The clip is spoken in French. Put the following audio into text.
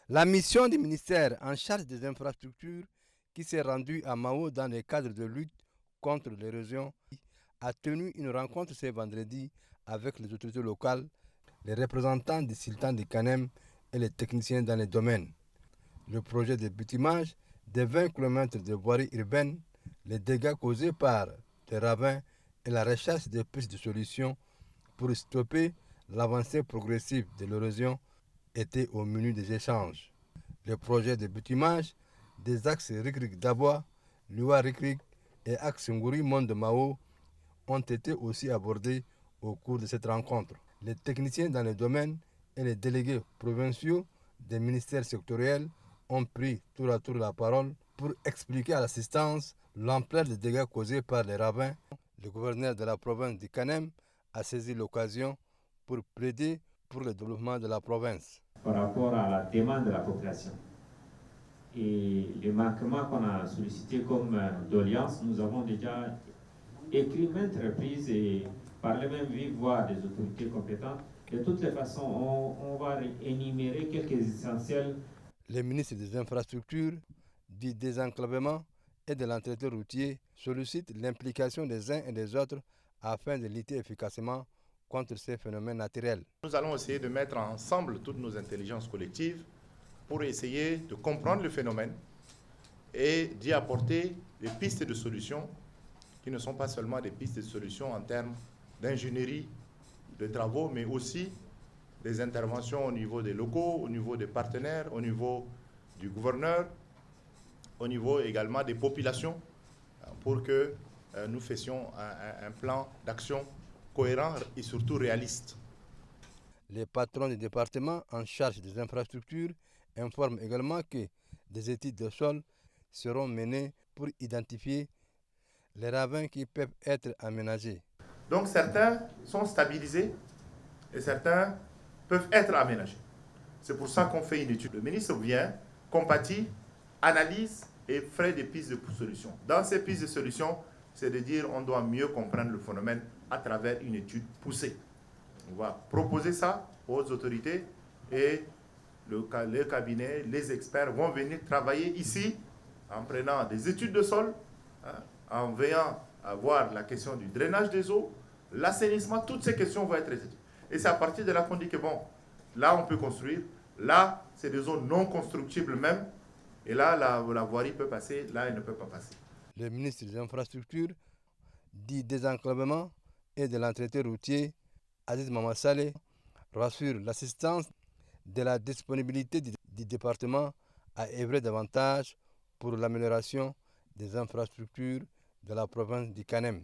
La mission du ministère en charge des infrastructures qui s'est rendue à Mao dans le cadre de lutte contre l'érosion a tenu une rencontre ce vendredi avec les autorités locales, les représentants du sultan de Kanem et les techniciens dans les domaines. Le projet de bitumage des 20 km de voirie urbaine, les dégâts causés par les ravins et la recherche des pistes de solutions pour stopper l'avancée progressive de l'érosion étaient au menu des échanges. Le projet de bitumage des axes Rikrik-Dabois, Lua-Rikrik et axe Ngouri-Monde-Mao ont été aussi abordés au cours de cette rencontre. Les techniciens dans le domaine et les délégués provinciaux des ministères sectoriels ont pris tour à tour la parole pour expliquer à l'assistance l'ampleur des dégâts causés par les ravins. Le gouverneur de la province du Kanem a saisi l'occasion pour plaider pour le développement de la province. Par rapport à la demande de la population et les manquements qu'on a sollicités comme doléances, nous avons déjà écrit maintes reprises et parlé même vive voix des autorités compétentes. De toutes les façons, on va énumérer quelques essentiels. Les ministres des infrastructures, du désenclavement et de l'entretien routier sollicitent l'implication des uns et des autres afin de lutter efficacement contre ces phénomènes naturels. Nous allons essayer de mettre ensemble toutes nos intelligences collectives pour essayer de comprendre le phénomène et d'y apporter des pistes de solutions qui ne sont pas seulement des pistes de solutions en termes d'ingénierie, de travaux, mais aussi des interventions au niveau des locaux, au niveau des partenaires, au niveau du gouverneur, au niveau également des populations, pour que nous fassions un plan d'action cohérent et surtout réaliste. Les patrons des départements en charge des infrastructures informent également que des études de sol seront menées pour identifier les ravins qui peuvent être aménagés. Donc certains sont stabilisés et certains peuvent être aménagés. C'est pour ça qu'on fait une étude. Le ministre vient, compatit, analyse et ferait des pistes de solutions. Dans ces pistes de solutions, c'est de dire qu'on doit mieux comprendre le phénomène à travers une étude poussée. On va proposer ça aux autorités et le cabinet, les experts vont venir travailler ici en prenant des études de sol, en veillant à voir la question du drainage des eaux, l'assainissement, toutes ces questions vont être étudiées. Et c'est à partir de là qu'on dit que bon, là on peut construire, là c'est des zones non constructibles même, et là la voirie peut passer, là elle ne peut pas passer. Le ministre des Infrastructures, du désenclavement et de l'entretien routier, Aziz Mamassale, rassure l'assistance de la disponibilité du département à œuvrer davantage pour l'amélioration des infrastructures de la province du Kanem.